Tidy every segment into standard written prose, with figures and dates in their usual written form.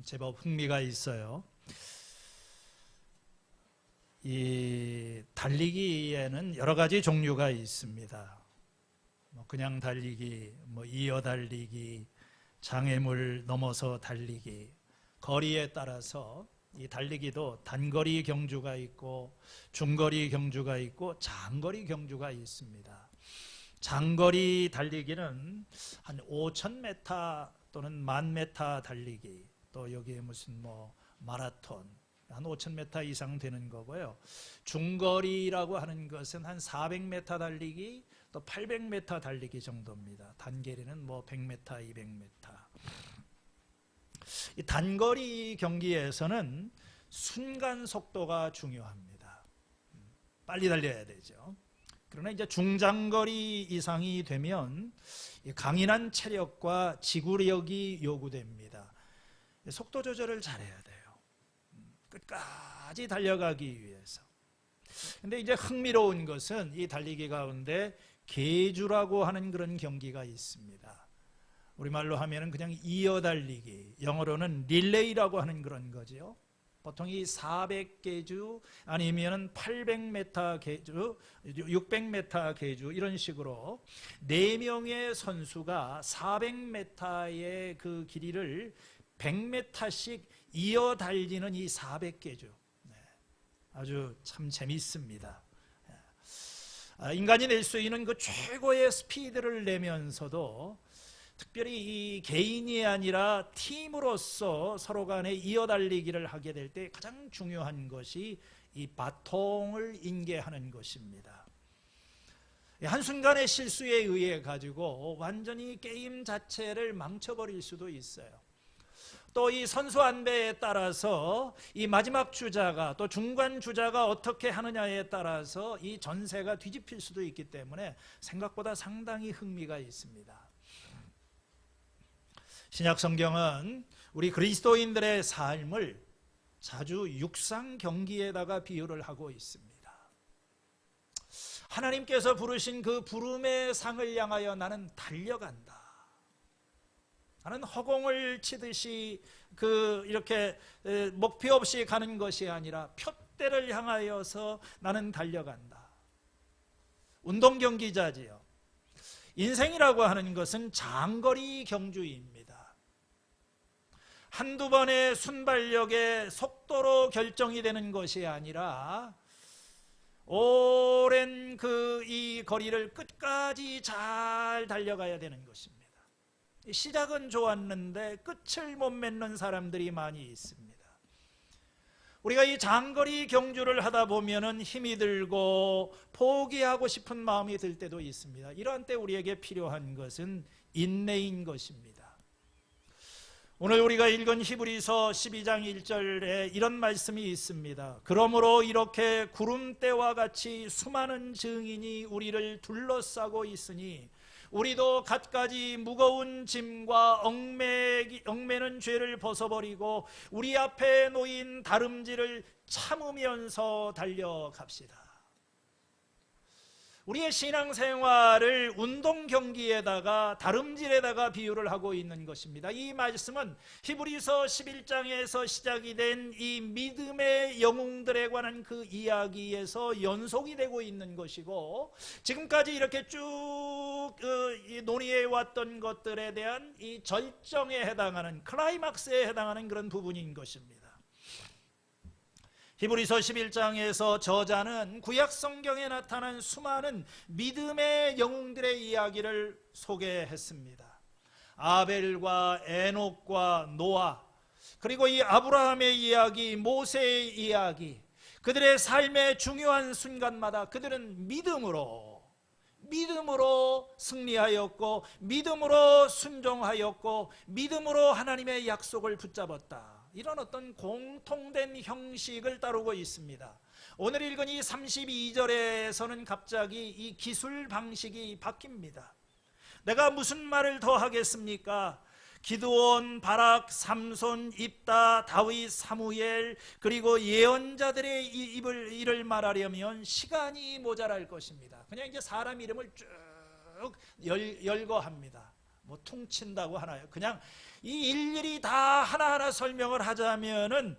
제법 흥미가 있어요. 이 달리기에는 여러 가지 종류가 있습니다. 그냥 달리기, 이어 달리기, 장애물 넘어서 달리기, 거리에 따라서 이 달리기도 단거리 경주가 있고 중거리 경주가 있고 장거리 경주가 있습니다. 장거리 달리기는 한 5,000m 또는 10,000m 달리기, 또 여기에 무슨 마라톤 한 5,000m 이상 되는 거고요. 중거리라고 하는 것은 한 400m 달리기 또 800m 달리기 정도입니다. 단거리는 100m, 200m. 이 단거리 경기에서는 순간 속도가 중요합니다. 빨리 달려야 되죠. 그러나 이제 중장거리 이상이 되면 강인한 체력과 지구력이 요구됩니다. 속도 조절을 잘해야 돼요. 끝까지 달려가기 위해서. 근데 이제 흥미로운 것은 이 달리기 가운데 계주라고 하는 그런 경기가 있습니다. 우리말로 하면은 그냥 이어 달리기, 영어로는 릴레이라고 하는 그런 거죠. 보통 이 400계주 아니면은 800m 계주, 600m 계주 이런 식으로 4명의 선수가 400m의 그 길이를 100m씩 이어 달리는 이 400계주. 아주 참 재밌습니다. 인간이 낼 수 있는 그 최고의 스피드를 내면서도 특별히 이 개인이 아니라 팀으로서 서로 간에 이어 달리기를 하게 될 때 가장 중요한 것이 이 바통을 인계하는 것입니다. 한순간의 실수에 의해 가지고 완전히 게임 자체를 망쳐버릴 수도 있어요. 또 이 선수 안배에 따라서 이 마지막 주자가 또 중간 주자가 어떻게 하느냐에 따라서 이 전세가 뒤집힐 수도 있기 때문에 생각보다 상당히 흥미가 있습니다. 신약 성경은 우리 그리스도인들의 삶을 자주 육상 경기에다가 비유를 하고 있습니다. 하나님께서 부르신 그 부름의 상을 향하여 나는 달려간다. 나는 허공을 치듯이 이렇게 목표 없이 가는 것이 아니라 표대를 향하여서 나는 달려간다. 운동 경기자지요. 인생이라고 하는 것은 장거리 경주입니다. 한두 번의 순발력의 속도로 결정이 되는 것이 아니라 오랜 이 거리를 끝까지 잘 달려가야 되는 것입니다. 시작은 좋았는데 끝을 못 맺는 사람들이 많이 있습니다. 우리가 이 장거리 경주를 하다 보면은 힘이 들고 포기하고 싶은 마음이 들 때도 있습니다. 이러한 때 우리에게 필요한 것은 인내인 것입니다. 오늘 우리가 읽은 히브리서 12장 1절에 이런 말씀이 있습니다. 그러므로 이렇게 구름대와 같이 수많은 증인이 우리를 둘러싸고 있으니 우리도 갖가지 무거운 짐과 얽매는 죄를 벗어버리고 우리 앞에 놓인 다름질을 참으면서 달려갑시다. 우리의 신앙생활을 운동 경기에다가 다름질에다가 비유를 하고 있는 것입니다. 이 말씀은 히브리서 11장에서 시작이 된 이 믿음의 영웅들에 관한 그 이야기에서 연속이 되고 있는 것이고, 지금까지 이렇게 쭉 논의해 왔던 것들에 대한 이 절정에 해당하는, 클라이막스에 해당하는 그런 부분인 것입니다. 히브리서 11장에서 저자는 구약 성경에 나타난 수많은 믿음의 영웅들의 이야기를 소개했습니다. 아벨과 에녹과 노아, 그리고 이 아브라함의 이야기, 모세의 이야기, 그들의 삶의 중요한 순간마다 그들은 믿음으로 승리하였고, 믿음으로 순종하였고, 믿음으로 하나님의 약속을 붙잡았다. 이런 어떤 공통된 형식을 따르고 있습니다. 오늘 읽은 이 32절에서는 갑자기 이 기술 방식이 바뀝니다. 내가 무슨 말을 더 하겠습니까? 기드온, 바락, 삼손, 입다, 다윗, 사무엘, 그리고 예언자들의 일을 말하려면 시간이 모자랄 것입니다. 그냥 이제 사람 이름을 쭉 열거합니다. 퉁친다고 하나요? 그냥 이 일일이 다 하나하나 설명을 하자면은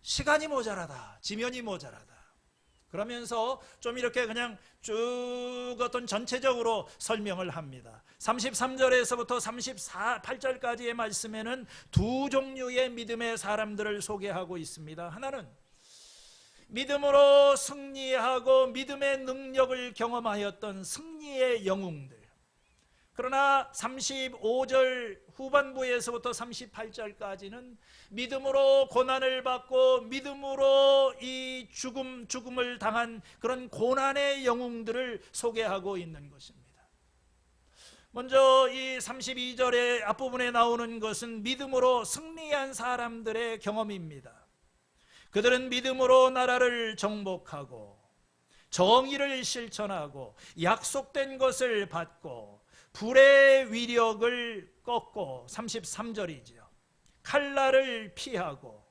시간이 모자라다, 지면이 모자라다. 그러면서 좀 이렇게 그냥 쭉 어떤 전체적으로 설명을 합니다. 33절에서부터 38절까지의 말씀에는 두 종류의 믿음의 사람들을 소개하고 있습니다. 하나는 믿음으로 승리하고 믿음의 능력을 경험하였던 승리의 영웅들. 그러나 35절 후반부에서부터 38절까지는 믿음으로 고난을 받고 믿음으로 이 죽음을 당한 그런 고난의 영웅들을 소개하고 있는 것입니다. 먼저 이 32절의 앞부분에 나오는 것은 믿음으로 승리한 사람들의 경험입니다. 그들은 믿음으로 나라를 정복하고 정의를 실천하고 약속된 것을 받고 불의 위력을 꺾고 33절이죠. 칼날을 피하고.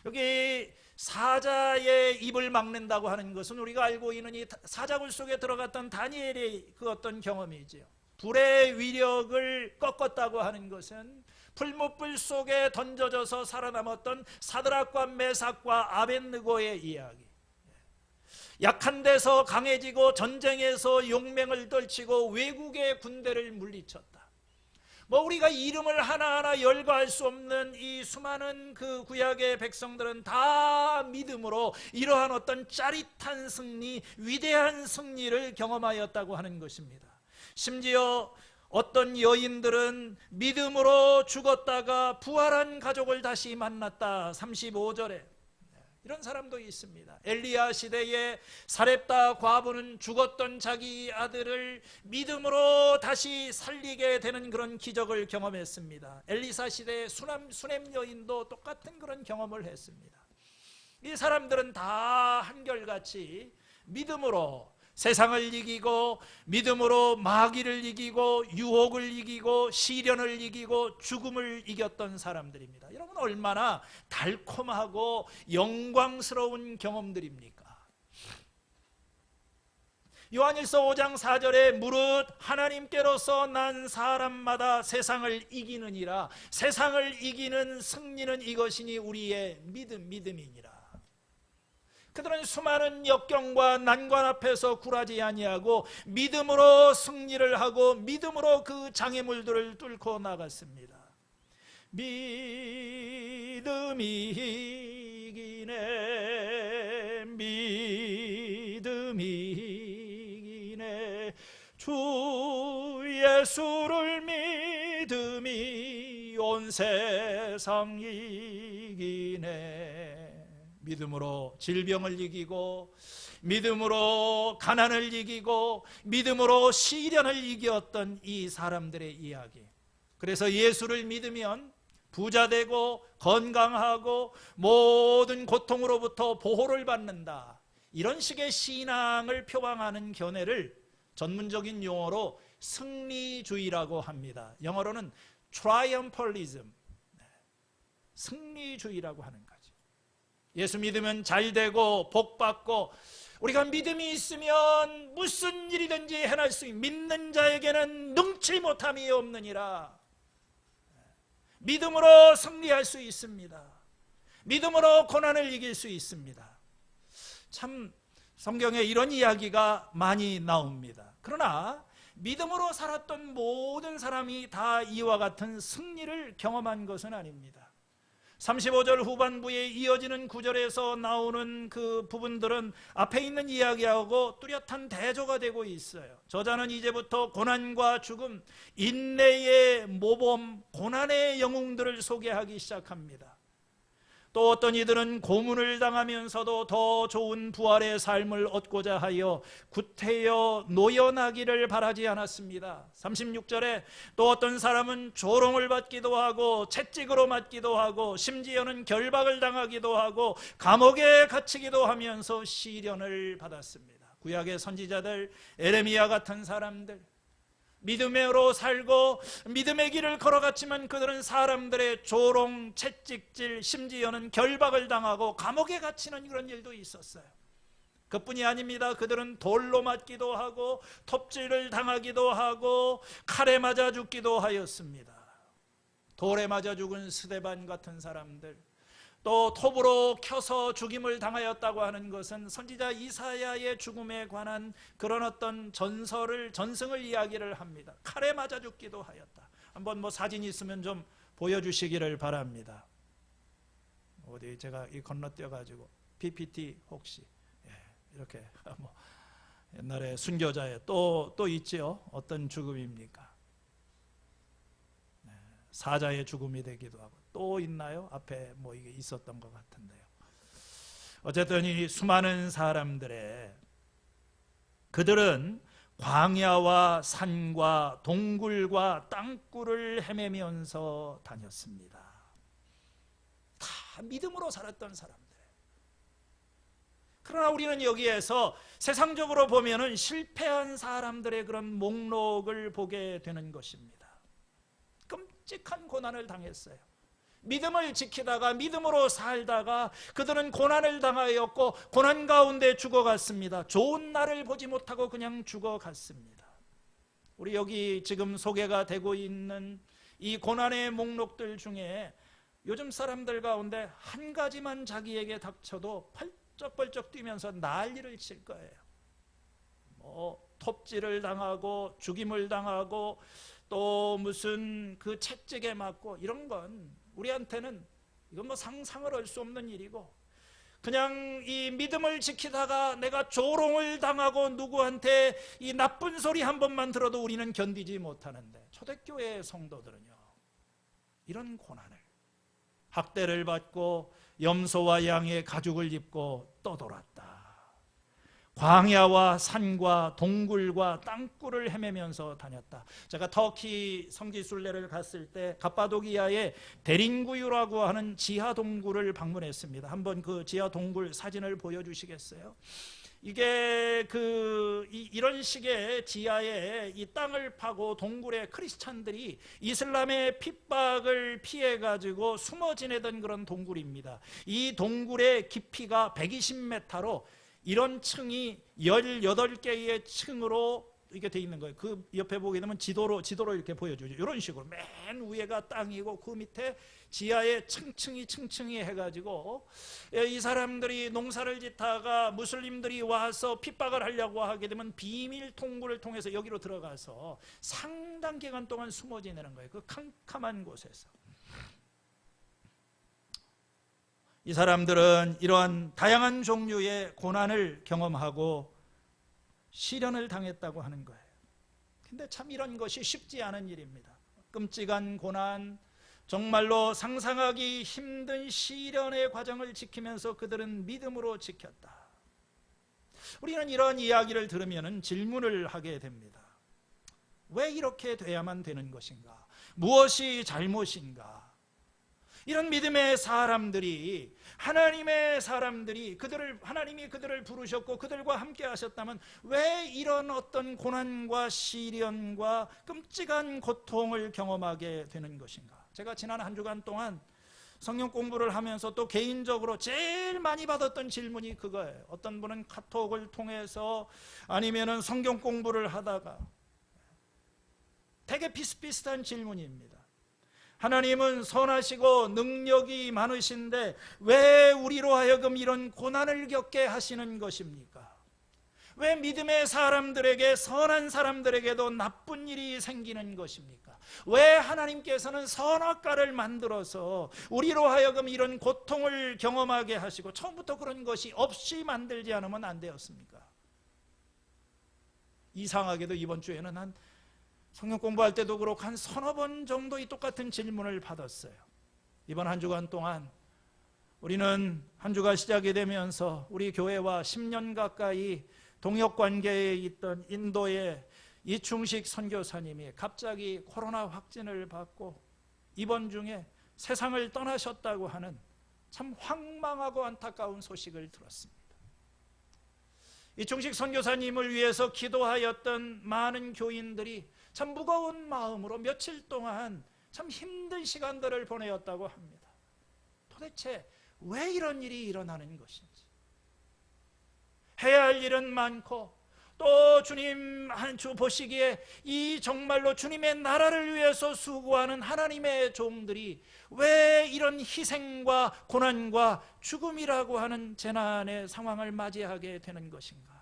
여기 사자의 입을 막는다고 하는 것은 우리가 알고 있는 이 사자굴 속에 들어갔던 다니엘의 그 어떤 경험이죠. 불의 위력을 꺾었다고 하는 것은 풀무불 속에 던져져서 살아남았던 사드락과 메삭과 아벳느고의 이야기. 약한 데서 강해지고 전쟁에서 용맹을 떨치고 외국의 군대를 물리쳤다. 우리가 이름을 하나하나 열거할 수 없는 이 수많은 그 구약의 백성들은 다 믿음으로 이러한 어떤 짜릿한 승리, 위대한 승리를 경험하였다고 하는 것입니다. 심지어 어떤 여인들은 믿음으로 죽었다가 부활한 가족을 다시 만났다. 35절에 이런 사람도 있습니다. 엘리야 시대에 사렙다 과부는 죽었던 자기 아들을 믿음으로 다시 살리게 되는 그런 기적을 경험했습니다. 엘리사 시대의 수넴 여인도 똑같은 그런 경험을 했습니다. 이 사람들은 다 한결같이 믿음으로 세상을 이기고 믿음으로 마귀를 이기고 유혹을 이기고 시련을 이기고 죽음을 이겼던 사람들입니다. 여러분 얼마나 달콤하고 영광스러운 경험들입니까? 요한일서 5장 4절에 무릇 하나님께로서 난 사람마다 세상을 이기느니라. 세상을 이기는 승리는 이것이니 우리의 믿음이니라. 그들은 수많은 역경과 난관 앞에서 굴하지 아니하고 믿음으로 승리를 하고 믿음으로 그 장애물들을 뚫고 나갔습니다. 믿음이 이기네, 믿음이 이기네, 주 예수를 믿음이 온 세상 이기네. 믿음으로 질병을 이기고 믿음으로 가난을 이기고 믿음으로 시련을 이겼던 이 사람들의 이야기. 그래서 예수를 믿으면 부자 되고 건강하고 모든 고통으로부터 보호를 받는다. 이런 식의 신앙을 표방하는 견해를 전문적인 용어로 승리주의라고 합니다. 영어로는 triumphalism, 승리주의라고 하는 거죠. 예수 믿으면 잘 되고 복 받고 우리가 믿음이 있으면 무슨 일이든지 해낼 수 있는, 믿는 자에게는 능치 못함이 없느니라. 믿음으로 승리할 수 있습니다. 믿음으로 고난을 이길 수 있습니다. 참 성경에 이런 이야기가 많이 나옵니다. 그러나 믿음으로 살았던 모든 사람이 다 이와 같은 승리를 경험한 것은 아닙니다. 35절 후반부에 이어지는 구절에서 나오는 그 부분들은 앞에 있는 이야기하고 뚜렷한 대조가 되고 있어요. 저자는 이제부터 고난과 죽음, 인내의 모범, 고난의 영웅들을 소개하기 시작합니다. 또 어떤 이들은 고문을 당하면서도 더 좋은 부활의 삶을 얻고자 하여 구태여 노연하기를 바라지 않았습니다. 36절에 또 어떤 사람은 조롱을 받기도 하고 채찍으로 맞기도 하고 심지어는 결박을 당하기도 하고 감옥에 갇히기도 하면서 시련을 받았습니다. 구약의 선지자들, 에레미야 같은 사람들, 믿음으로 살고 믿음의 길을 걸어갔지만 그들은 사람들의 조롱, 채찍질, 심지어는 결박을 당하고 감옥에 갇히는 그런 일도 있었어요. 그뿐이 아닙니다. 그들은 돌로 맞기도 하고 톱질을 당하기도 하고 칼에 맞아 죽기도 하였습니다. 돌에 맞아 죽은 스데반 같은 사람들, 또 톱으로 켜서 죽임을 당하였다고 하는 것은 선지자 이사야의 죽음에 관한 그런 어떤 전승을 이야기를 합니다. 칼에 맞아 죽기도 하였다. 한번 사진 있으면 좀 보여주시기를 바랍니다. 어디 제가 이 건너뛰어 가지고 PPT 혹시 이렇게 옛날에 순교자에 또 있지요. 어떤 죽음입니까? 사자의 죽음이 되기도 하고 또 있나요? 앞에 이게 있었던 것 같은데요. 어쨌든 이 수많은 사람들의 그들은 광야와 산과 동굴과 땅굴을 헤매면서 다녔습니다. 다 믿음으로 살았던 사람들. 그러나 우리는 여기에서 세상적으로 보면은 실패한 사람들의 그런 목록을 보게 되는 것입니다. 끔찍한 고난을 당했어요. 믿음을 지키다가 믿음으로 살다가 그들은 고난을 당하였고 고난 가운데 죽어갔습니다. 좋은 날을 보지 못하고 그냥 죽어갔습니다. 우리 여기 지금 소개가 되고 있는 이 고난의 목록들 중에 요즘 사람들 가운데 한 가지만 자기에게 닥쳐도 펄쩍펄쩍 뛰면서 난리를 칠 거예요. 톱질을 당하고 죽임을 당하고 또 무슨 그 채찍에 맞고 이런 건 우리한테는 이건 상상을 할 수 없는 일이고, 그냥 이 믿음을 지키다가 내가 조롱을 당하고 누구한테 이 나쁜 소리 한 번만 들어도 우리는 견디지 못하는데, 초대교회 성도들은요 이런 고난을, 학대를 받고 염소와 양의 가죽을 입고 떠돌았다. 광야와 산과 동굴과 땅굴을 헤매면서 다녔다. 제가 터키 성지순례를 갔을 때 카파도기아의 데린구유라고 하는 지하 동굴을 방문했습니다. 한번 그 지하 동굴 사진을 보여주시겠어요? 이게 이런 식의 지하에 이 땅을 파고 동굴에 크리스찬들이 이슬람의 핍박을 피해 가지고 숨어 지내던 그런 동굴입니다. 이 동굴의 깊이가 120m로 이런 층이 18개의 층으로 이렇게 돼 있는 거예요. 그 옆에 보게 되면 지도로 이렇게 보여주죠. 이런 식으로 맨 위에가 땅이고 그 밑에 지하에 층층이 해가지고 이 사람들이 농사를 짓다가 무슬림들이 와서 핍박을 하려고 하게 되면 비밀 통구를 통해서 여기로 들어가서 상당 기간 동안 숨어 지내는 거예요. 그 캄캄한 곳에서. 이 사람들은 이러한 다양한 종류의 고난을 경험하고 시련을 당했다고 하는 거예요. 근데 참 이런 것이 쉽지 않은 일입니다. 끔찍한 고난, 정말로 상상하기 힘든 시련의 과정을 지키면서 그들은 믿음으로 지켰다. 우리는 이런 이야기를 들으면 질문을 하게 됩니다. 왜 이렇게 돼야만 되는 것인가? 무엇이 잘못인가? 이런 믿음의 사람들이, 하나님의 사람들이 하나님이 그들을 부르셨고 그들과 함께 하셨다면 왜 이런 어떤 고난과 시련과 끔찍한 고통을 경험하게 되는 것인가? 제가 지난 한 주간 동안 성경 공부를 하면서 또 개인적으로 제일 많이 받았던 질문이 그거예요. 어떤 분은 카톡을 통해서 아니면은 성경 공부를 하다가 되게 비슷비슷한 질문입니다. 하나님은 선하시고 능력이 많으신데 왜 우리로 하여금 이런 고난을 겪게 하시는 것입니까? 왜 믿음의 사람들에게, 선한 사람들에게도 나쁜 일이 생기는 것입니까? 왜 하나님께서는 선악과를 만들어서 우리로 하여금 이런 고통을 경험하게 하시고 처음부터 그런 것이 없이 만들지 않으면 안 되었습니까? 이상하게도 이번 주에는 한 성경 공부할 때도 그렇고 한 서너 번 정도 이 똑같은 질문을 받았어요. 이번 한 주간 동안 우리는 한 주가 시작이 되면서 우리 교회와 10년 가까이 동역관계에 있던 인도의 이충식 선교사님이 갑자기 코로나 확진을 받고 입원 중에 세상을 떠나셨다고 하는 참 황망하고 안타까운 소식을 들었습니다. 이충식 선교사님을 위해서 기도하였던 많은 교인들이 참 무거운 마음으로 며칠 동안 참 힘든 시간들을 보내었다고 합니다. 도대체 왜 이런 일이 일어나는 것인지, 해야 할 일은 많고, 또 주님 한 주 보시기에 이 정말로 주님의 나라를 위해서 수고하는 하나님의 종들이 왜 이런 희생과 고난과 죽음이라고 하는 재난의 상황을 맞이하게 되는 것인가?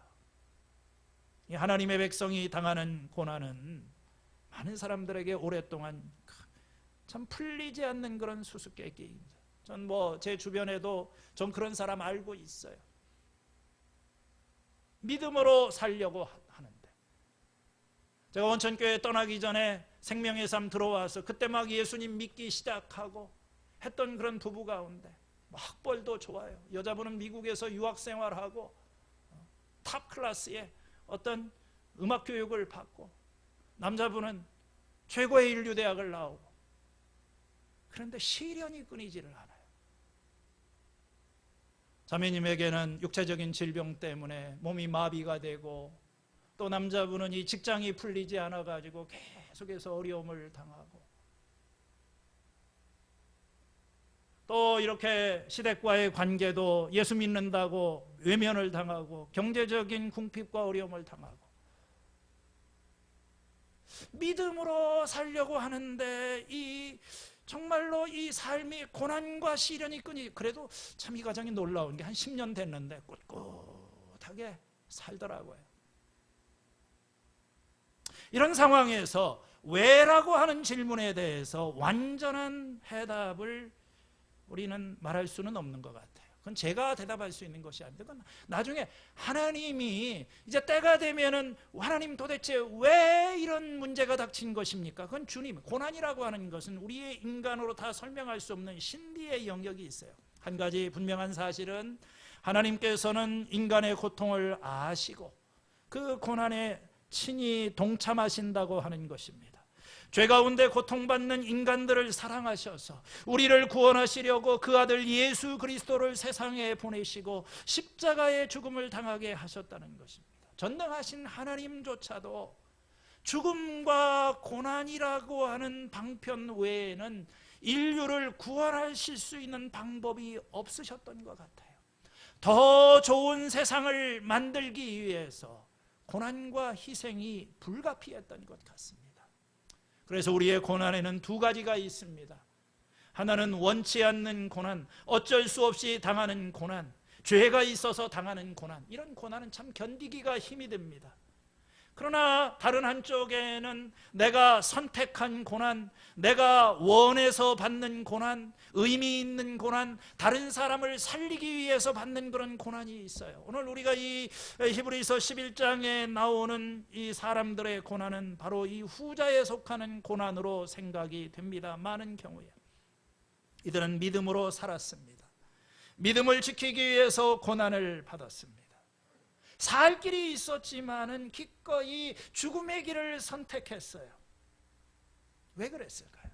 이 하나님의 백성이 당하는 고난은 많은 사람들에게 오랫동안 참 풀리지 않는 그런 수수께끼입니다. 전 제 주변에도 전 그런 사람 알고 있어요. 믿음으로 살려고 하는데, 제가 원천교회 떠나기 전에 생명의 삶 들어와서 그때 막 예수님 믿기 시작하고 했던 그런 부부 가운데 학벌도 좋아요. 여자분은 미국에서 유학 생활하고 탑 클래스의 어떤 음악 교육을 받고, 남자분은 최고의 인류대학을 나오고, 그런데 시련이 끊이지를 않아요. 자매님에게는 육체적인 질병 때문에 몸이 마비가 되고, 또 남자분은 이 직장이 풀리지 않아가지고 계속해서 어려움을 당하고, 또 이렇게 시댁과의 관계도 예수 믿는다고 외면을 당하고 경제적인 궁핍과 어려움을 당하고, 믿음으로 살려고 하는데 정말로 이 삶이 고난과 시련이 끊이, 그래도 참 이 가정이 놀라운 게 한 10년 됐는데 꿋꿋하게 살더라고요. 이런 상황에서 왜라고 하는 질문에 대해서 완전한 해답을 우리는 말할 수는 없는 것 같아요. 그건 제가 대답할 수 있는 것이 아닌데, 그건 나중에 하나님이 이제 때가 되면은 하나님 도대체 왜 이런 문제가 닥친 것입니까? 그건 주님, 고난이라고 하는 것은 우리의 인간으로 다 설명할 수 없는 신비의 영역이 있어요. 한 가지 분명한 사실은 하나님께서는 인간의 고통을 아시고 그 고난에 친히 동참하신다고 하는 것입니다. 죄 가운데 고통받는 인간들을 사랑하셔서 우리를 구원하시려고 그 아들 예수 그리스도를 세상에 보내시고 십자가의 죽음을 당하게 하셨다는 것입니다. 전능하신 하나님조차도 죽음과 고난이라고 하는 방편 외에는 인류를 구원하실 수 있는 방법이 없으셨던 것 같아요. 더 좋은 세상을 만들기 위해서 고난과 희생이 불가피했던 것 같습니다. 그래서 우리의 고난에는 두 가지가 있습니다. 하나는 원치 않는 고난, 어쩔 수 없이 당하는 고난, 죄가 있어서 당하는 고난. 이런 고난은 참 견디기가 힘이 듭니다. 그러나 다른 한쪽에는 내가 선택한 고난, 내가 원해서 받는 고난, 의미 있는 고난, 다른 사람을 살리기 위해서 받는 그런 고난이 있어요. 오늘 우리가 이 히브리서 11장에 나오는 이 사람들의 고난은 바로 이 후자에 속하는 고난으로 생각이 됩니다. 많은 경우에 이들은 믿음으로 살았습니다. 믿음을 지키기 위해서 고난을 받았습니다. 살 길이 있었지만은 기꺼이 죽음의 길을 선택했어요. 왜 그랬을까요?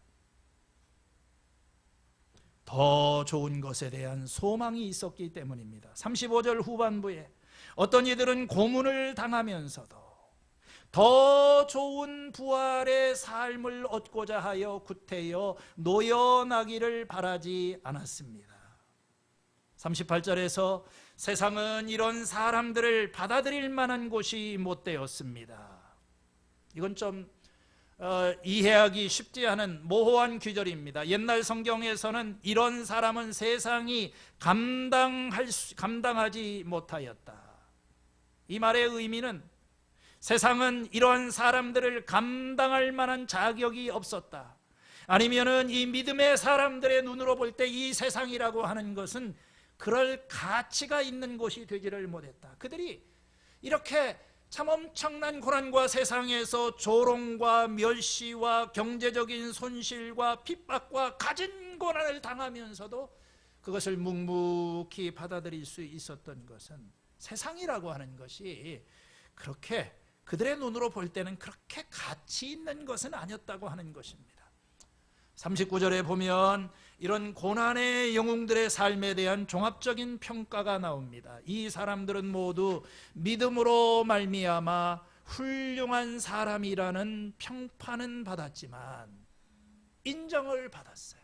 더 좋은 것에 대한 소망이 있었기 때문입니다. 35절 후반부에 어떤 이들은 고문을 당하면서도 더 좋은 부활의 삶을 얻고자 하여 구태여 노여나기를 바라지 않았습니다. 38절에서 세상은 이런 사람들을 받아들일 만한 곳이 못 되었습니다. 이건 좀 이해하기 쉽지 않은 모호한 규절입니다. 옛날 성경에서는 이런 사람은 세상이 감당하지 못하였다. 이 말의 의미는 세상은 이런 사람들을 감당할 만한 자격이 없었다. 아니면은 이 믿음의 사람들의 눈으로 볼 때 이 세상이라고 하는 것은 그럴 가치가 있는 곳이 되지를 못했다. 그들이 이렇게 참 엄청난 고난과 세상에서 조롱과 멸시와 경제적인 손실과 핍박과 가진 고난을 당하면서도 그것을 묵묵히 받아들일 수 있었던 것은 세상이라고 하는 것이 그렇게 그들의 눈으로 볼 때는 그렇게 가치 있는 것은 아니었다고 하는 것입니다. 39절에 보면 이런 고난의 영웅들의 삶에 대한 종합적인 평가가 나옵니다. 이 사람들은 모두 믿음으로 말미암아 훌륭한 사람이라는 평판은 받았지만 인정을 받았어요.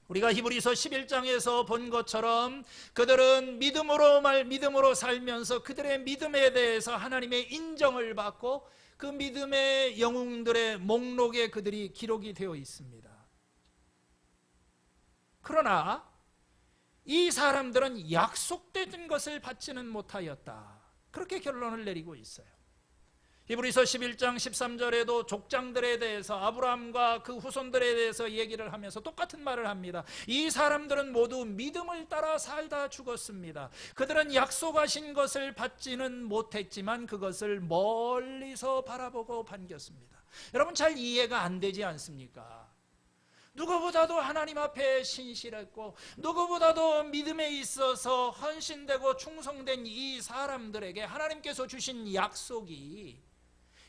우리가 히브리서 11장에서 본 것처럼 그들은 믿음으로 살면서 그들의 믿음에 대해서 하나님의 인정을 받고 그 믿음의 영웅들의 목록에 그들이 기록이 되어 있습니다. 그러나 이 사람들은 약속된 것을 받지는 못하였다, 그렇게 결론을 내리고 있어요. 히브리서 11장 13절에도 족장들에 대해서, 아브라함과 그 후손들에 대해서 얘기를 하면서 똑같은 말을 합니다. 이 사람들은 모두 믿음을 따라 살다 죽었습니다. 그들은 약속하신 것을 받지는 못했지만 그것을 멀리서 바라보고 반겼습니다. 여러분, 잘 이해가 안 되지 않습니까? 누구보다도 하나님 앞에 신실했고 누구보다도 믿음에 있어서 헌신되고 충성된 이 사람들에게 하나님께서 주신 약속이,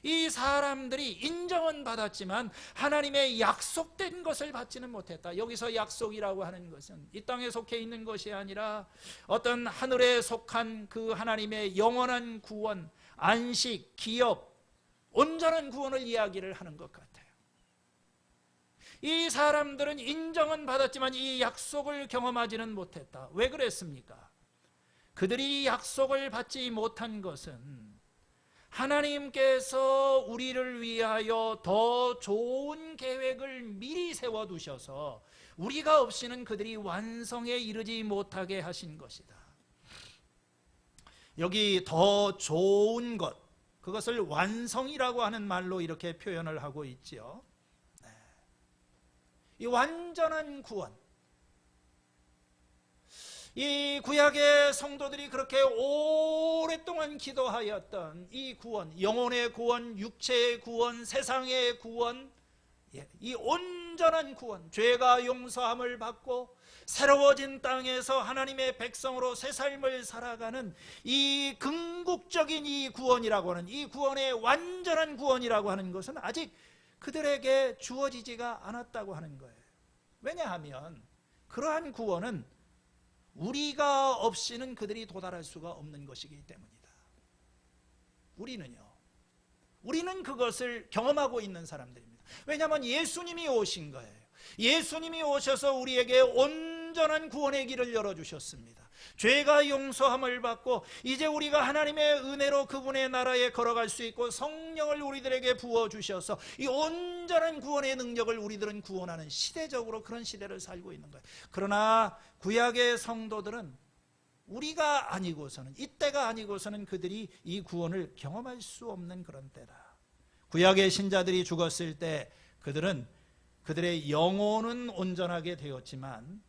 이 사람들이 인정은 받았지만 하나님의 약속된 것을 받지는 못했다. 여기서 약속이라고 하는 것은 이 땅에 속해 있는 것이 아니라 어떤 하늘에 속한 그 하나님의 영원한 구원, 안식, 기업, 온전한 구원을 이야기를 하는 것 같아요. 이 사람들은 인정은 받았지만 이 약속을 경험하지는 못했다. 왜 그랬습니까? 그들이 약속을 받지 못한 것은 하나님께서 우리를 위하여 더 좋은 계획을 미리 세워두셔서 우리가 없이는 그들이 완성에 이르지 못하게 하신 것이다. 여기 더 좋은 것, 그것을 완성이라고 하는 말로 이렇게 표현을 하고 있지요. 이 완전한 구원, 이 구약의 성도들이 그렇게 오랫동안 기도하였던 이 구원, 영혼의 구원, 육체의 구원, 세상의 구원, 이 온전한 구원, 죄가 용서함을 받고 새로워진 땅에서 하나님의 백성으로 새 삶을 살아가는 이 궁극적인 이 구원이라고 하는, 이 구원의 완전한 구원이라고 하는 것은 아직 그들에게 주어지지가 않았다고 하는 거예요. 왜냐하면 그러한 구원은 우리가 없이는 그들이 도달할 수가 없는 것이기 때문이다. 우리는 그것을 경험하고 있는 사람들입니다. 왜냐하면 예수님이 오신 거예요. 예수님이 오셔서 우리에게 온전한 구원의 길을 열어주셨습니다. 죄가 용서함을 받고 이제 우리가 하나님의 은혜로 그분의 나라에 걸어갈 수 있고 성령을 우리들에게 부어주셔서 이 온전한 구원의 능력을 우리들은 구원하는 시대적으로 그런 시대를 살고 있는 거예요. 그러나 구약의 성도들은 우리가 아니고서는, 이때가 아니고서는 그들이 이 구원을 경험할 수 없는 그런 때다. 구약의 신자들이 죽었을 때 그들의 영혼은 온전하게 되었지만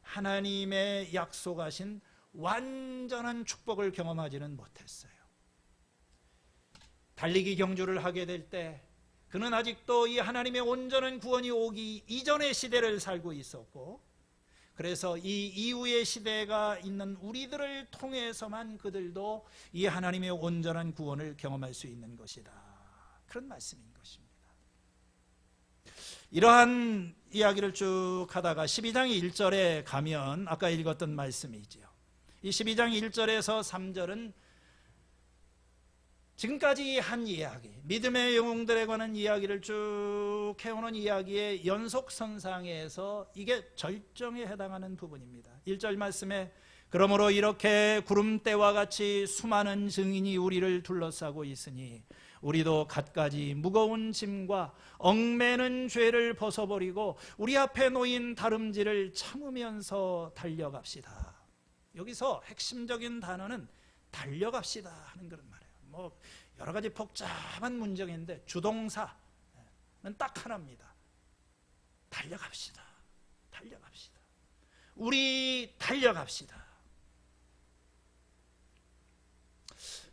하나님의 약속하신 완전한 축복을 경험하지는 못했어요. 달리기 경주를 하게 될 때 그는 아직도 이 하나님의 온전한 구원이 오기 이전의 시대를 살고 있었고, 그래서 이 이후의 시대가 있는 우리들을 통해서만 그들도 이 하나님의 온전한 구원을 경험할 수 있는 것이다, 그런 말씀인 것입니다. 이러한 이야기를 쭉 하다가 12장 1절에 가면 아까 읽었던 말씀이지요. 이 12장 1절에서 3절은 지금까지 한 이야기, 믿음의 영웅들에 관한 이야기를 쭉 해오는 이야기의 연속선상에서 이게 절정에 해당하는 부분입니다. 1절 말씀에 그러므로 이렇게 구름대와 같이 수많은 증인이 우리를 둘러싸고 있으니 우리도 갖가지 무거운 짐과 얽매는 죄를 벗어버리고 우리 앞에 놓인 다름질을 참으면서 달려갑시다. 여기서 핵심적인 단어는 달려갑시다 하는 그런 말이에요. 뭐 여러 가지 복잡한 문장인데 주동사는 딱 하나입니다. 달려갑시다. 달려갑시다. 우리 달려갑시다.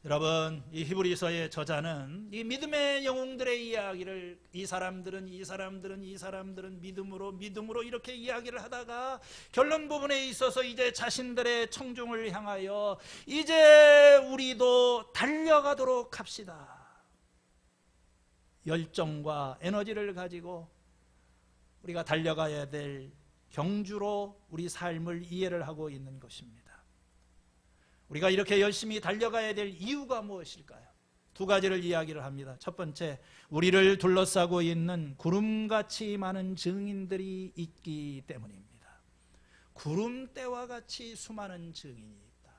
여러분, 이 히브리서의 저자는 이 믿음의 영웅들의 이야기를 이 사람들은 믿음으로 이렇게 이야기를 하다가 결론 부분에 있어서 이제 자신들의 청중을 향하여 이제 우리도 달려가도록 합시다. 열정과 에너지를 가지고 우리가 달려가야 될 경주로 우리 삶을 이해를 하고 있는 것입니다. 우리가 이렇게 열심히 달려가야 될 이유가 무엇일까요? 두 가지를 이야기를 합니다. 첫 번째, 우리를 둘러싸고 있는 구름같이 많은 증인들이 있기 때문입니다. 구름대와 같이 수많은 증인이 있다.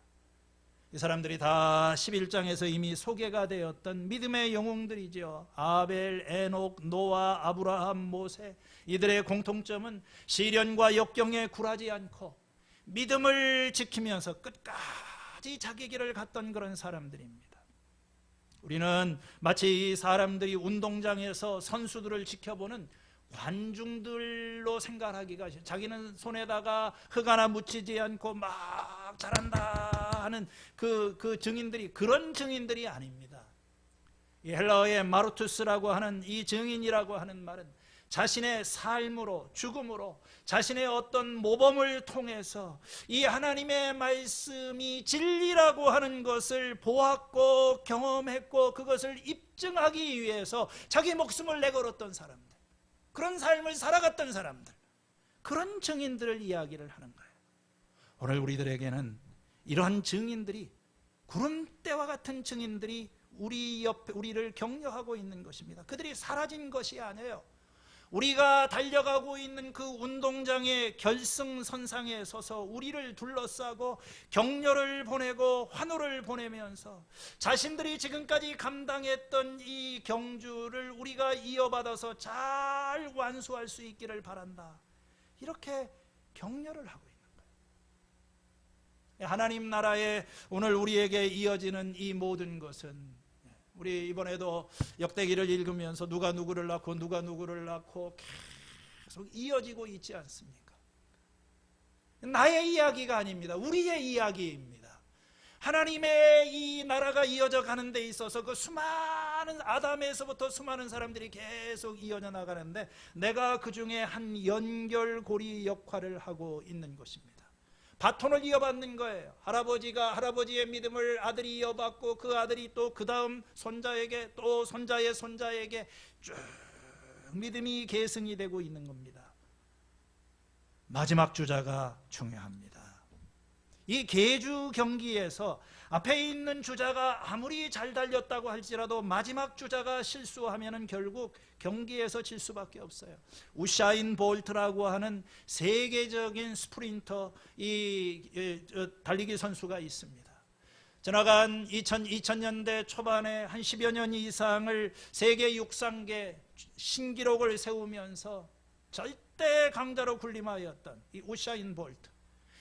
이 사람들이 다 11장에서 이미 소개가 되었던 믿음의 영웅들이죠. 아벨, 에녹, 노아, 아브라함, 모세. 이들의 공통점은 시련과 역경에 굴하지 않고 믿음을 지키면서 끝까지 자기 길을 갔던 그런 사람들입니다. 우리는 마치 이 사람들이 운동장에서 선수들을 지켜보는 관중들로 생각하기가 싫어요. 자기는 손에다가 흙 하나 묻히지 않고 막 잘한다 하는 그 증인들이 그런 증인들이 아닙니다. 이 헬라어의 마르투스라고 하는 이 증인이라고 하는 말은 자신의 삶으로, 죽음으로, 자신의 어떤 모범을 통해서 이 하나님의 말씀이 진리라고 하는 것을 보았고 경험했고 그것을 입증하기 위해서 자기 목숨을 내걸었던 사람들, 그런 삶을 살아갔던 사람들, 그런 증인들을 이야기를 하는 거예요. 오늘 우리들에게는 이러한 증인들이, 구름대와 같은 증인들이 우리 옆에 우리를 격려하고 있는 것입니다. 그들이 사라진 것이 아니에요. 우리가 달려가고 있는 그 운동장의 결승선상에 서서 우리를 둘러싸고 격려를 보내고 환호를 보내면서 자신들이 지금까지 감당했던 이 경주를 우리가 이어받아서 잘 완수할 수 있기를 바란다, 이렇게 격려를 하고 있는 거예요. 하나님 나라에 오늘 우리에게 이어지는 이 모든 것은, 우리 이번에도 역대기를 읽으면서 누가 누구를 낳고 누가 누구를 낳고 계속 이어지고 있지 않습니까? 나의 이야기가 아닙니다. 우리의 이야기입니다. 하나님의 이 나라가 이어져 가는 데 있어서 그 수많은 아담에서부터 수많은 사람들이 계속 이어져 나가는데 내가 그 중에 한 연결고리 역할을 하고 있는 것입니다. 바톤을 이어받는 거예요. 할아버지가 할아버지의 믿음을 아들이 이어받고 그 아들이 또 그 다음 손자에게 또 손자의 손자에게 쭉 믿음이 계승이 되고 있는 겁니다. 마지막 주자가 중요합니다. 이 계주 경기에서 앞에 있는 주자가 아무리 잘 달렸다고 할지라도 마지막 주자가 실수하면 결국 경기에서 질 수밖에 없어요. 우샤인 볼트라고 하는 세계적인 스프린터, 달리기 선수가 있습니다. 지나간 2000년대 초반에 한 10여 년 이상을 세계 육상계 신기록을 세우면서 절대 강자로 군림하였던 이 우샤인 볼트,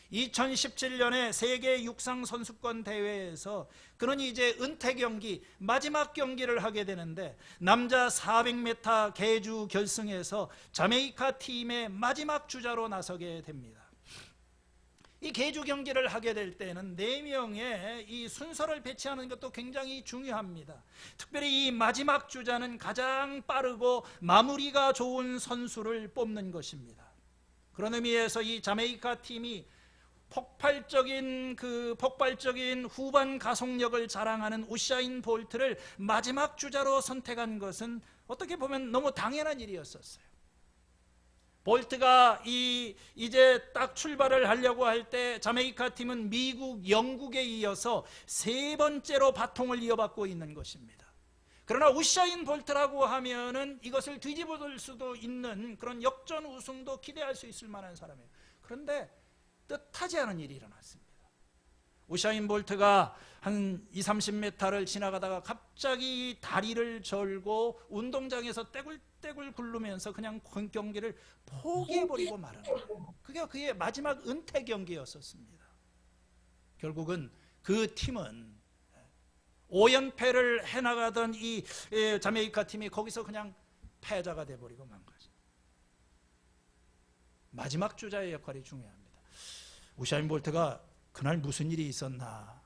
2017년에 세계 육상 선수권 대회에서 그는 이제 은퇴 경기, 마지막 경기를 하게 되는데 남자 400m 계주 결승에서 자메이카 팀의 마지막 주자로 나서게 됩니다. 이 계주 경기를 하게 될 때는 4명의 이 순서를 배치하는 것도 굉장히 중요합니다. 특별히 이 마지막 주자는 가장 빠르고 마무리가 좋은 선수를 뽑는 것입니다. 그런 의미에서 이 자메이카 팀이 폭발적인 후반 가속력을 자랑하는 우샤인 볼트를 마지막 주자로 선택한 것은 어떻게 보면 너무 당연한 일이었었어요. 볼트가 이제 딱 출발을 하려고 할 때 자메이카 팀은 미국, 영국에 이어서 3번째로 바통을 이어받고 있는 것입니다. 그러나 우샤인 볼트라고 하면은 이것을 뒤집어볼 수도 있는 그런 역전 우승도 기대할 수 있을 만한 사람이에요. 그런데 뜻하지 않은 일이 일어났습니다. 우샤인 볼트가 한 20-30m를 지나가다가 갑자기 다리를 절고 운동장에서 떼굴떼굴 굴르면서 그냥 경기를 포기해버리고 말은 거예요. 그게 그의 마지막 은퇴 경기였었습니다. 결국은 그 팀은 5연패를 해나가던 이 자메이카 팀이 거기서 그냥 패자가 돼버리고 만 거죠. 마지막 주자의 역할이 중요합니다. 우샤인 볼트가 그날 무슨 일이 있었나,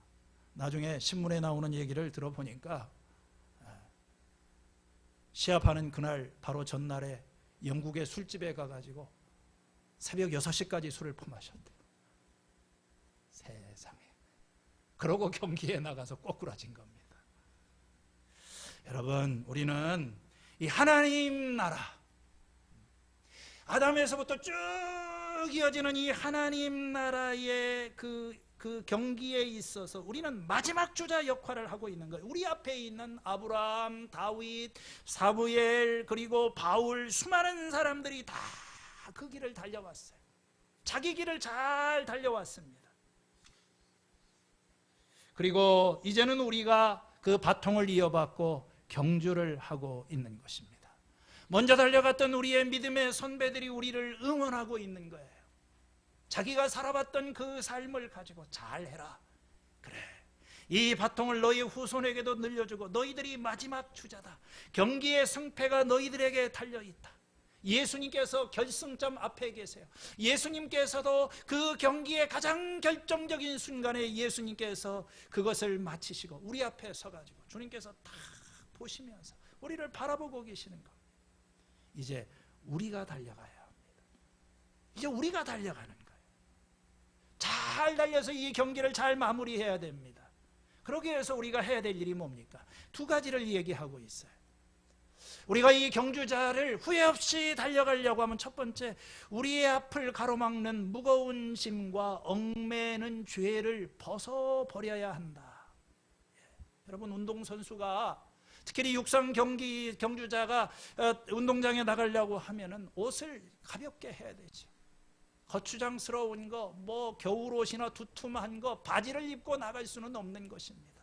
나중에 신문에 나오는 얘기를 들어보니까 시합하는 그날 바로 전날에 영국의 술집에 가가지고 새벽 6시까지 술을 퍼마셨대요. 세상에. 그러고 경기에 나가서 꼬꾸라진 겁니다. 여러분, 우리는 이 하나님 나라, 아담에서부터 쭉 이어지는 이 하나님 나라의 그 경기에 있어서 우리는 마지막 주자 역할을 하고 있는 거예요. 우리 앞에 있는 아브라함, 다윗, 사무엘, 그리고 바울, 수많은 사람들이 다 그 길을 달려왔어요. 자기 길을 잘 달려왔습니다. 그리고 이제는 우리가 그 바통을 이어받고 경주를 하고 있는 것입니다. 먼저 달려갔던 우리의 믿음의 선배들이 우리를 응원하고 있는 거예요. 자기가 살아봤던 그 삶을 가지고 잘해라. 그래, 이 바통을 너희 후손에게도 늘려주고 너희들이 마지막 주자다. 경기의 승패가 너희들에게 달려있다. 예수님께서 결승점 앞에 계세요. 예수님께서도 그 경기의 가장 결정적인 순간에 예수님께서 그것을 마치시고 우리 앞에 서가지고 주님께서 다 보시면서 우리를 바라보고 계시는 것. 이제 우리가 달려가야 합니다. 이제 우리가 달려가는 거예요. 잘 달려서 이 경기를 잘 마무리해야 됩니다. 그러기 위해서 우리가 해야 될 일이 뭡니까? 두 가지를 얘기하고 있어요. 우리가 이 경주자를 후회 없이 달려가려고 하면 첫 번째, 우리의 앞을 가로막는 무거운 짐과 얽매는 죄를 벗어버려야 한다. 여러분, 운동선수가 특히 육상 경주자가 운동장에 나가려고 하면은 옷을 가볍게 해야 되죠. 거추장스러운 거, 겨울옷이나 두툼한 거, 바지를 입고 나갈 수는 없는 것입니다.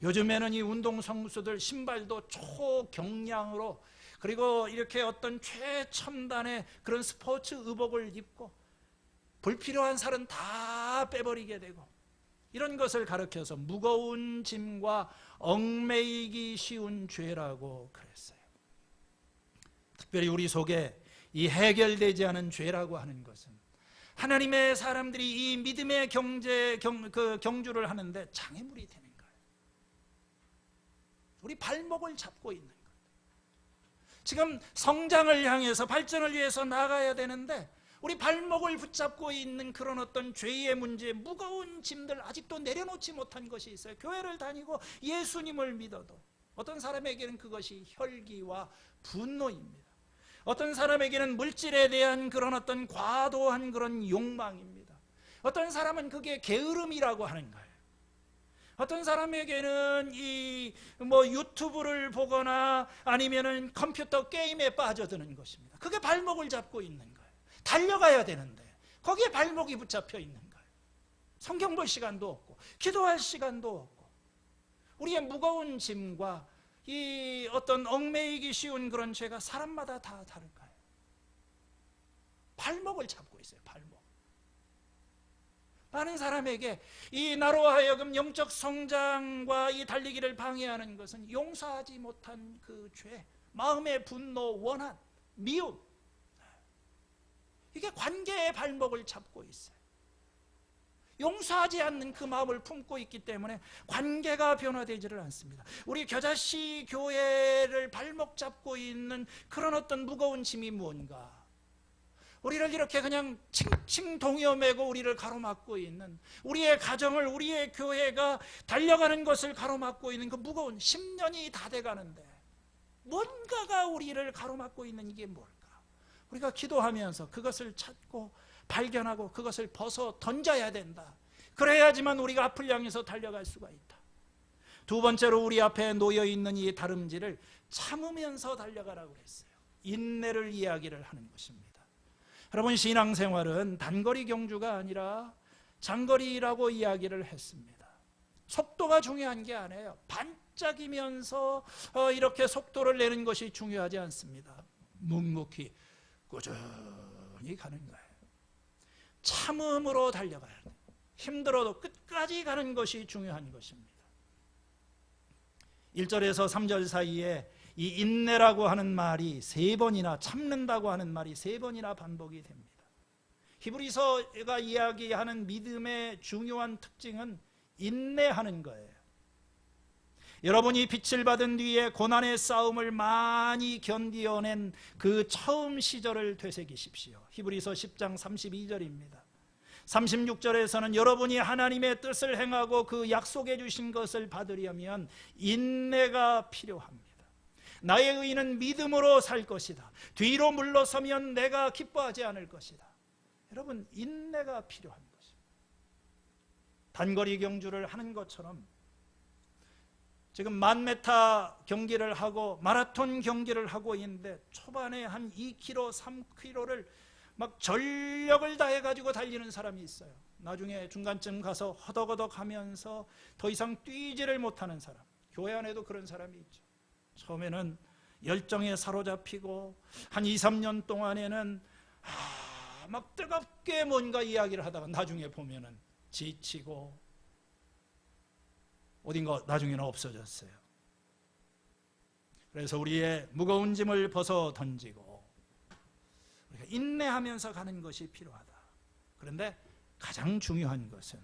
요즘에는 이 운동선수들 신발도 초경량으로, 그리고 이렇게 어떤 최첨단의 그런 스포츠 의복을 입고 불필요한 살은 다 빼버리게 되고, 이런 것을 가르쳐서 무거운 짐과 얽매이기 쉬운 죄라고 그랬어요. 특별히 우리 속에 이 해결되지 않은 죄라고 하는 것은 하나님의 사람들이 이 믿음의 경주를 하는데 장애물이 되는 거예요. 우리 발목을 잡고 있는 거예요. 지금 성장을 향해서 발전을 위해서 나가야 되는데 우리 발목을 붙잡고 있는 그런 어떤 죄의 문제, 무거운 짐들 아직도 내려놓지 못한 것이 있어요. 교회를 다니고 예수님을 믿어도 어떤 사람에게는 그것이 혈기와 분노입니다. 어떤 사람에게는 물질에 대한 그런 어떤 과도한 그런 욕망입니다. 어떤 사람은 그게 게으름이라고 하는 거예요. 어떤 사람에게는 유튜브를 보거나 아니면은 컴퓨터 게임에 빠져드는 것입니다. 그게 발목을 잡고 있는 거예요. 달려가야 되는데 거기에 발목이 붙잡혀 있는 거예요. 성경 볼 시간도 없고 기도할 시간도 없고, 우리의 무거운 짐과 이 어떤 얽매이기 쉬운 그런 죄가 사람마다 다 다를까요? 발목을 잡고 있어요. 발목. 많은 사람에게 이 나로 하여금 영적 성장과 이 달리기를 방해하는 것은 용서하지 못한 그 죄, 마음의 분노, 원한, 미움, 이게 관계의 발목을 잡고 있어요. 용서하지 않는 그 마음을 품고 있기 때문에 관계가 변화되지를 않습니다. 우리 겨자씨 교회를 발목 잡고 있는 그런 어떤 무거운 짐이 무언가? 우리를 이렇게 그냥 칭칭 동여매고 우리를 가로막고 있는, 우리의 가정을, 우리의 교회가 달려가는 것을 가로막고 있는 그 무거운 10년이 다 돼가는데 뭔가가 우리를 가로막고 있는 이게 뭘까? 우리가 기도하면서 그것을 찾고 발견하고 그것을 벗어 던져야 된다. 그래야지만 우리가 앞을 향해서 달려갈 수가 있다. 두 번째로 우리 앞에 놓여있는 이 다름질을 참으면서 달려가라고 그랬어요. 인내를 이야기를 하는 것입니다. 여러분, 신앙생활은 단거리 경주가 아니라 장거리라고 이야기를 했습니다. 속도가 중요한 게 아니에요. 반짝이면서 이렇게 속도를 내는 것이 중요하지 않습니다. 묵묵히 꾸준히 가는 거예요. 참음으로 달려가야 돼요. 힘들어도 끝까지 가는 것이 중요한 것입니다. 1절에서 3절 사이에 이 인내라고 하는 말이 3번이나, 참는다고 하는 말이 3번이나 반복이 됩니다. 히브리서가 이야기하는 믿음의 중요한 특징은 인내하는 거예요. 여러분이 빛을 받은 뒤에 고난의 싸움을 많이 견디어낸 그 처음 시절을 되새기십시오. 히브리서 10장 32절입니다. 36절에서는 여러분이 하나님의 뜻을 행하고 그 약속해 주신 것을 받으려면 인내가 필요합니다. 나의 의인은 믿음으로 살 것이다. 뒤로 물러서면 내가 기뻐하지 않을 것이다. 여러분, 인내가 필요한 것입니다. 단거리 경주를 하는 것처럼 지금 1000m 경기를 하고 마라톤 경기를 하고 있는데 초반에 한 2km, 3km를 막 전력을 다해 가지고 달리는 사람이 있어요. 나중에 중간쯤 가서 허덕허덕 하면서 더 이상 뛰지를 못하는 사람. 교회 안에도 그런 사람이 있죠. 처음에는 열정에 사로잡히고 한 2, 3년 동안에는 막 뜨겁게 뭔가 이야기를 하다가 나중에 보면은 지치고 어딘가 나중에는 없어졌어요. 그래서 우리의 무거운 짐을 벗어 던지고 우리가 인내하면서 가는 것이 필요하다. 그런데 가장 중요한 것은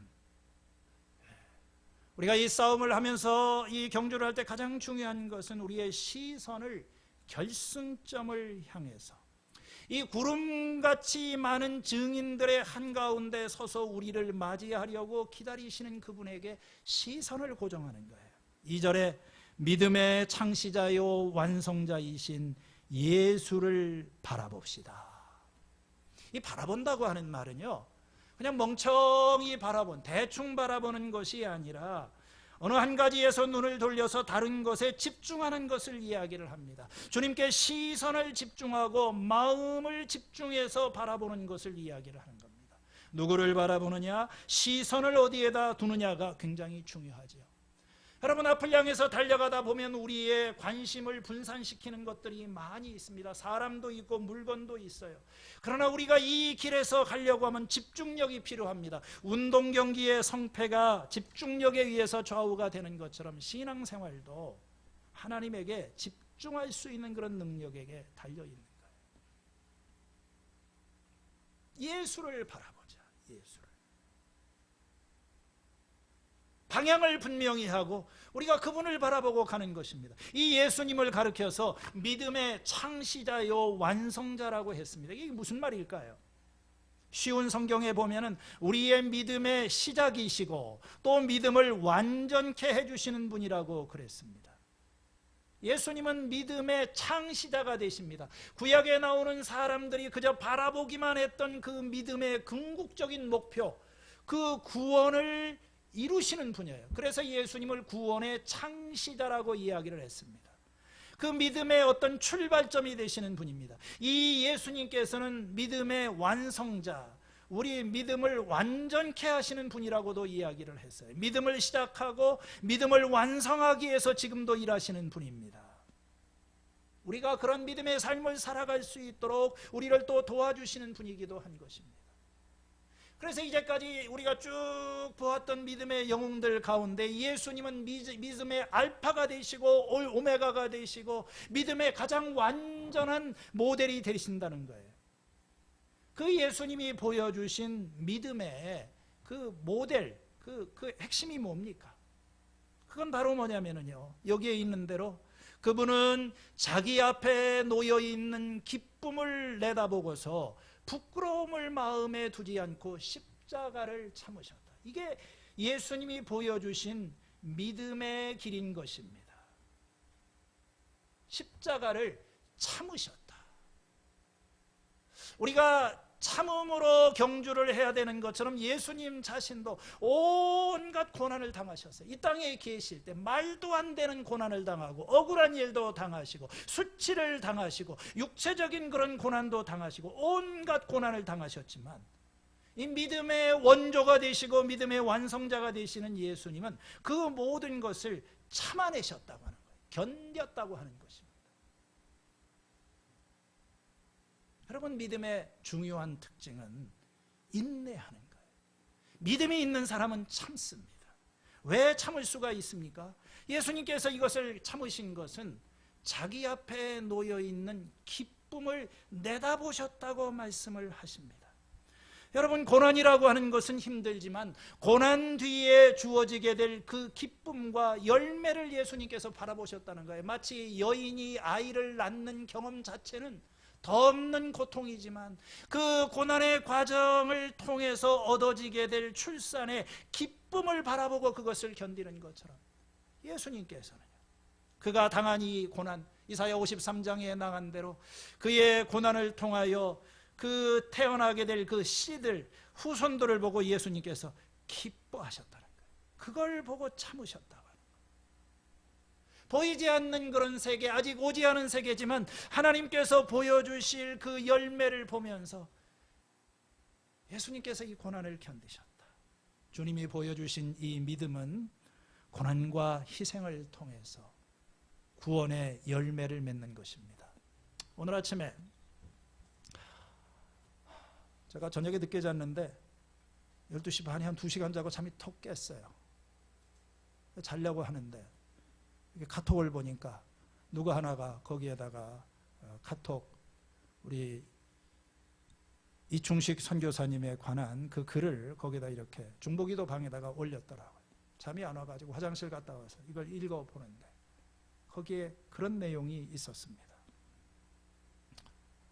우리가 이 싸움을 하면서 이 경주를 할 때 가장 중요한 것은 우리의 시선을 결승점을 향해서 이 구름같이 많은 증인들의 한가운데 서서 우리를 맞이하려고 기다리시는 그분에게 시선을 고정하는 거예요. 2절에 믿음의 창시자요 완성자이신 예수를 바라봅시다. 이 바라본다고 하는 말은요, 그냥 멍청이 대충 바라보는 것이 아니라 어느 한 가지에서 눈을 돌려서 다른 것에 집중하는 것을 이야기를 합니다. 주님께 시선을 집중하고 마음을 집중해서 바라보는 것을 이야기를 하는 겁니다. 누구를 바라보느냐, 시선을 어디에다 두느냐가 굉장히 중요하죠. 여러분, 앞을 향해서 달려가다 보면 우리의 관심을 분산시키는 것들이 많이 있습니다. 사람도 있고 물건도 있어요. 그러나 우리가 이 길에서 가려고 하면 집중력이 필요합니다. 운동 경기의 성패가 집중력에 의해서 좌우가 되는 것처럼 신앙생활도 하나님에게 집중할 수 있는 그런 능력에게 달려있는 거예요. 예수를 바라보자. 예수를. 방향을 분명히 하고 우리가 그분을 바라보고 가는 것입니다. 이 예수님을 가르쳐서 믿음의 창시자요 완성자라고 했습니다. 이게 무슨 말일까요? 쉬운 성경에 보면은 우리의 믿음의 시작이시고 또 믿음을 완전케 해주시는 분이라고 그랬습니다. 예수님은 믿음의 창시자가 되십니다. 구약에 나오는 사람들이 그저 바라보기만 했던 그 믿음의 궁극적인 목표, 그 구원을 이루시는 분이에요. 그래서 예수님을 구원의 창시자라고 이야기를 했습니다. 그 믿음의 어떤 출발점이 되시는 분입니다. 이 예수님께서는 믿음의 완성자, 우리 믿음을 완전케 하시는 분이라고도 이야기를 했어요. 믿음을 시작하고 믿음을 완성하기 위해서 지금도 일하시는 분입니다. 우리가 그런 믿음의 삶을 살아갈 수 있도록 우리를 또 도와주시는 분이기도 한 것입니다. 그래서 이제까지 우리가 쭉 보았던 믿음의 영웅들 가운데 예수님은 믿음의 알파가 되시고 오메가가 되시고 믿음의 가장 완전한 모델이 되신다는 거예요. 그 예수님이 보여주신 믿음의 그 모델, 그 핵심이 뭡니까? 그건 바로 뭐냐면요, 여기에 있는 대로 그분은 자기 앞에 놓여있는 기쁨을 내다보고서 부끄러움을 마음에 두지 않고 십자가를 참으셨다. 이게 예수님이 보여주신 믿음의 길인 것입니다. 십자가를 참으셨다. 우리가 참음으로 경주를 해야 되는 것처럼 예수님 자신도 온갖 고난을 당하셨어요. 이 땅에 계실 때 말도 안 되는 고난을 당하고 억울한 일도 당하시고 수치를 당하시고 육체적인 그런 고난도 당하시고 온갖 고난을 당하셨지만 이 믿음의 원조가 되시고 믿음의 완성자가 되시는 예수님은 그 모든 것을 참아내셨다고 하는 거예요. 견뎠다고 하는 것입니다. 여러분, 믿음의 중요한 특징은 인내하는 거예요. 믿음이 있는 사람은 참습니다. 왜 참을 수가 있습니까? 예수님께서 이것을 참으신 것은 자기 앞에 놓여있는 기쁨을 내다보셨다고 말씀을 하십니다. 여러분, 고난이라고 하는 것은 힘들지만 고난 뒤에 주어지게 될 그 기쁨과 열매를 예수님께서 바라보셨다는 거예요. 마치 여인이 아이를 낳는 경험 자체는 덧없는 고통이지만 그 고난의 과정을 통해서 얻어지게 될 출산의 기쁨을 바라보고 그것을 견디는 것처럼 예수님께서는 그가 당한 이 고난, 이사야 53장에 나간 대로 그의 고난을 통하여 그 태어나게 될 그 씨들, 후손들을 보고 예수님께서 기뻐하셨다는 거예요. 그걸 보고 참으셨다. 보이지 않는 그런 세계, 아직 오지 않은 세계지만 하나님께서 보여주실 그 열매를 보면서 예수님께서 이 고난을 견디셨다. 주님이 보여주신 이 믿음은 고난과 희생을 통해서 구원의 열매를 맺는 것입니다. 오늘 아침에 제가 저녁에 늦게 잤는데 12시 반에 한 2시간 자고 잠이 톡 깼어요. 자려고 하는데 카톡을 보니까 누구 하나가 거기에다가 카톡 우리 이충식 선교사님에 관한 그 글을 거기다 이렇게 중보기도 방에다가 올렸더라고요. 잠이 안 와가지고 화장실 갔다 와서 이걸 읽어보는데 거기에 그런 내용이 있었습니다.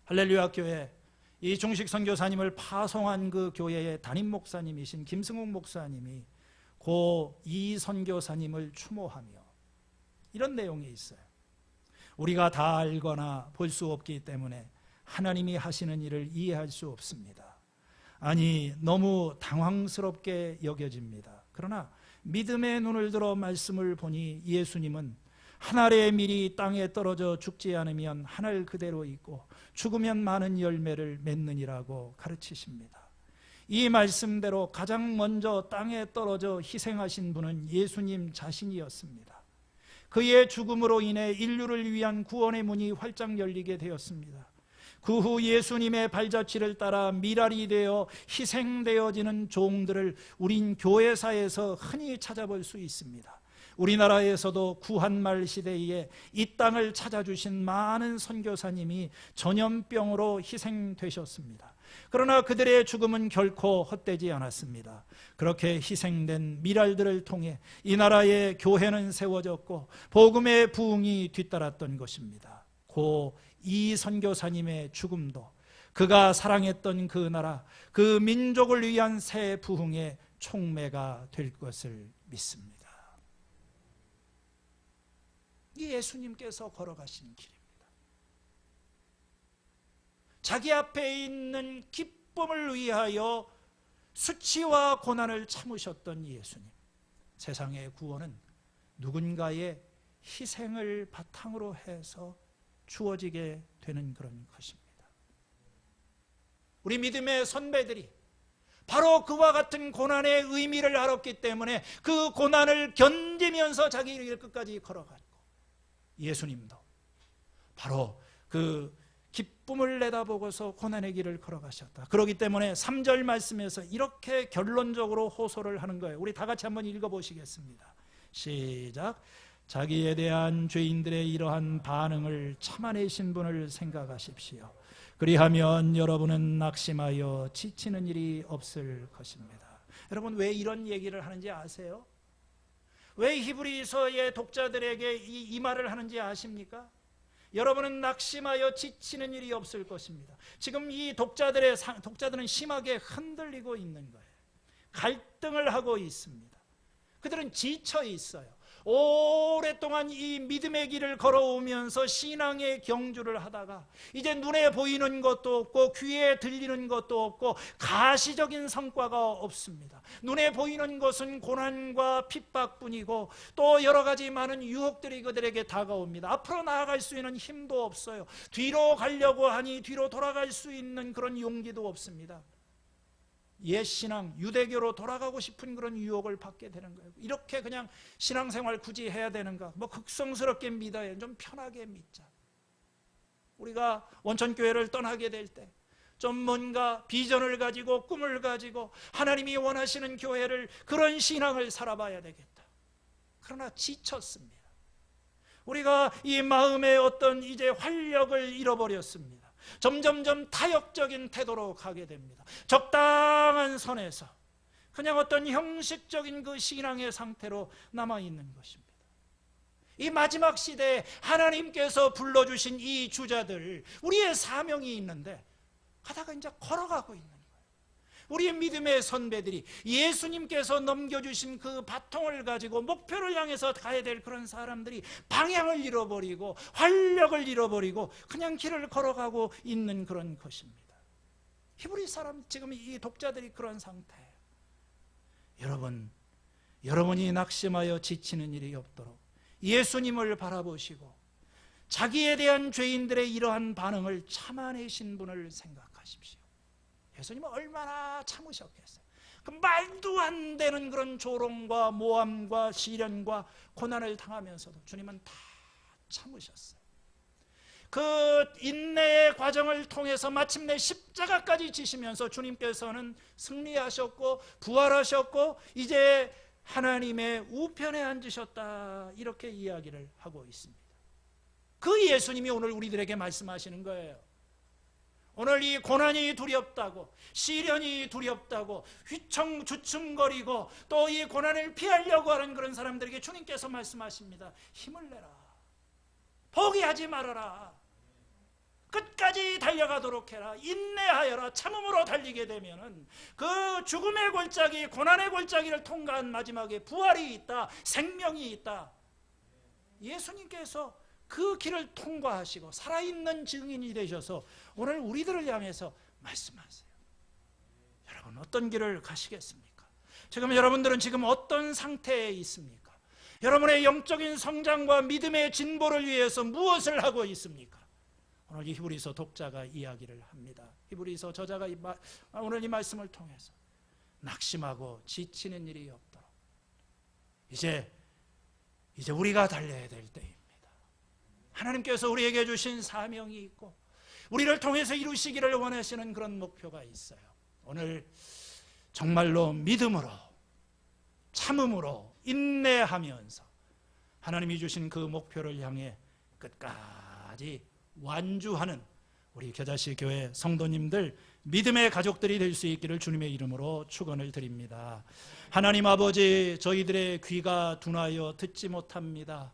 할렐루야 교회 이충식 선교사님을 파송한 그 교회의 담임 목사님이신 김승욱 목사님이 고 이 선교사님을 추모하며 이런 내용이 있어요. 우리가 다 알거나 볼 수 없기 때문에 하나님이 하시는 일을 이해할 수 없습니다. 아니 너무 당황스럽게 여겨집니다. 그러나 믿음의 눈을 들어 말씀을 보니 예수님은 한 알의 밀이 땅에 떨어져 죽지 않으면 한 알 그대로 있고 죽으면 많은 열매를 맺느니라고 가르치십니다. 이 말씀대로 가장 먼저 땅에 떨어져 희생하신 분은 예수님 자신이었습니다. 그의 죽음으로 인해 인류를 위한 구원의 문이 활짝 열리게 되었습니다. 그 후 예수님의 발자취를 따라 미랄이 되어 희생되어지는 종들을 우린 교회사에서 흔히 찾아볼 수 있습니다. 우리나라에서도 구한말 시대에 이 땅을 찾아주신 많은 선교사님이 전염병으로 희생되셨습니다. 그러나 그들의 죽음은 결코 헛되지 않았습니다. 그렇게 희생된 미랄들을 통해 이 나라의 교회는 세워졌고 복음의 부흥이 뒤따랐던 것입니다. 고 이 선교사님의 죽음도 그가 사랑했던 그 나라, 그 민족을 위한 새 부흥의 촉매가 될 것을 믿습니다. 이 예수님께서 걸어가신 길입니다. 자기 앞에 있는 기쁨을 위하여 수치와 고난을 참으셨던 예수님. 세상의 구원은 누군가의 희생을 바탕으로 해서 주어지게 되는 그런 것입니다. 우리 믿음의 선배들이 바로 그와 같은 고난의 의미를 알았기 때문에 그 고난을 견디면서 자기 길 끝까지 걸어갔고, 예수님도 바로 그 기쁨을 내다보고서 고난의 길을 걸어가셨다. 그렇기 때문에 3절 말씀에서 이렇게 결론적으로 호소를 하는 거예요. 우리 다 같이 한번 읽어보시겠습니다. 시작. 자기에 대한 죄인들의 이러한 반응을 참아내신 분을 생각하십시오. 그리하면 여러분은 낙심하여 지치는 일이 없을 것입니다. 여러분 왜 이런 얘기를 하는지 아세요? 왜 히브리서의 독자들에게 이 말을 하는지 아십니까? 여러분은 낙심하여 지치는 일이 없을 것입니다. 지금 이 독자들은 심하게 흔들리고 있는 거예요. 갈등을 하고 있습니다. 그들은 지쳐 있어요. 오랫동안 이 믿음의 길을 걸어오면서 신앙의 경주를 하다가 이제 눈에 보이는 것도 없고 귀에 들리는 것도 없고 가시적인 성과가 없습니다. 눈에 보이는 것은 고난과 핍박뿐이고 또 여러 가지 많은 유혹들이 그들에게 다가옵니다. 앞으로 나아갈 수 있는 힘도 없어요. 뒤로 가려고 하니 뒤로 돌아갈 수 있는 그런 용기도 없습니다. 옛 신앙, 유대교로 돌아가고 싶은 그런 유혹을 받게 되는 거예요. 이렇게 그냥 신앙생활 굳이 해야 되는가? 뭐 극성스럽게 믿어야 좀 편하게 믿자. 우리가 원천교회를 떠나게 될 때 좀 뭔가 비전을 가지고 꿈을 가지고 하나님이 원하시는 교회를, 그런 신앙을 살아봐야 되겠다. 그러나 지쳤습니다. 우리가 이 마음의 어떤 이제 활력을 잃어버렸습니다. 점점점 타협적인 태도로 가게 됩니다. 적당한 선에서 그냥 어떤 형식적인 그 신앙의 상태로 남아있는 것입니다. 이 마지막 시대에 하나님께서 불러주신 이 주자들, 우리의 사명이 있는데 하다가 이제 걸어가고 있는 거예요. 우리의 믿음의 선배들이 예수님께서 넘겨주신 그 바통을 가지고 목표를 향해서 가야 될 그런 사람들이 방향을 잃어버리고 활력을 잃어버리고 그냥 길을 걸어가고 있는 그런 것입니다. 히브리 사람, 지금 이 독자들이 그런 상태예요. 여러분이 낙심하여 지치는 일이 없도록 예수님을 바라보시고 자기에 대한 죄인들의 이러한 반응을 참아내신 분을 생각하십시오. 예수님은 얼마나 참으셨겠어요. 그 말도 안 되는 그런 조롱과 모함과 시련과 고난을 당하면서도 주님은 다 참으셨어요. 그 인내의 과정을 통해서 마침내 십자가까지 지시면서 주님께서는 승리하셨고 부활하셨고 이제 하나님의 우편에 앉으셨다, 이렇게 이야기를 하고 있습니다. 그 예수님이 오늘 우리들에게 말씀하시는 거예요. 오늘 이 고난이 두렵다고, 시련이 두렵다고 휘청주춤거리고 또 이 고난을 피하려고 하는 그런 사람들에게 주님께서 말씀하십니다. 힘을 내라, 포기하지 말아라, 끝까지 달려가도록 해라, 인내하여라. 참음으로 달리게 되면은 그 죽음의 골짜기, 고난의 골짜기를 통과한 마지막에 부활이 있다, 생명이 있다. 예수님께서 그 길을 통과하시고 살아있는 증인이 되셔서 오늘 우리들을 향해서 말씀하세요. 여러분, 어떤 길을 가시겠습니까? 지금 여러분들은 지금 어떤 상태에 있습니까? 여러분의 영적인 성장과 믿음의 진보를 위해서 무엇을 하고 있습니까? 오늘 이 히브리서 독자가 이야기를 합니다. 히브리서 저자가 오늘 이 말씀을 통해서 낙심하고 지치는 일이 없도록 이제 우리가 달려야 될 때입니다. 하나님께서 우리에게 주신 사명이 있고 우리를 통해서 이루시기를 원하시는 그런 목표가 있어요. 오늘 정말로 믿음으로, 참음으로, 인내하면서 하나님이 주신 그 목표를 향해 끝까지 완주하는 우리 겨자씨 교회 성도님들, 믿음의 가족들이 될 수 있기를 주님의 이름으로 축원을 드립니다. 하나님 아버지, 저희들의 귀가 둔하여 듣지 못합니다.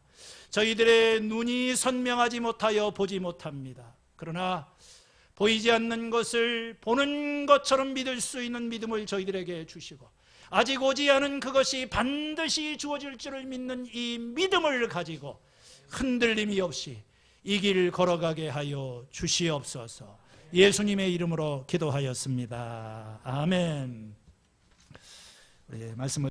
저희들의 눈이 선명하지 못하여 보지 못합니다. 그러나 보이지 않는 것을 보는 것처럼 믿을 수 있는 믿음을 저희들에게 주시고 아직 오지 않은 그것이 반드시 주어질 줄을 믿는 이 믿음을 가지고 흔들림이 없이 이 길을 걸어가게 하여 주시옵소서. 예수님의 이름으로 기도하였습니다. 아멘. 우리 말씀을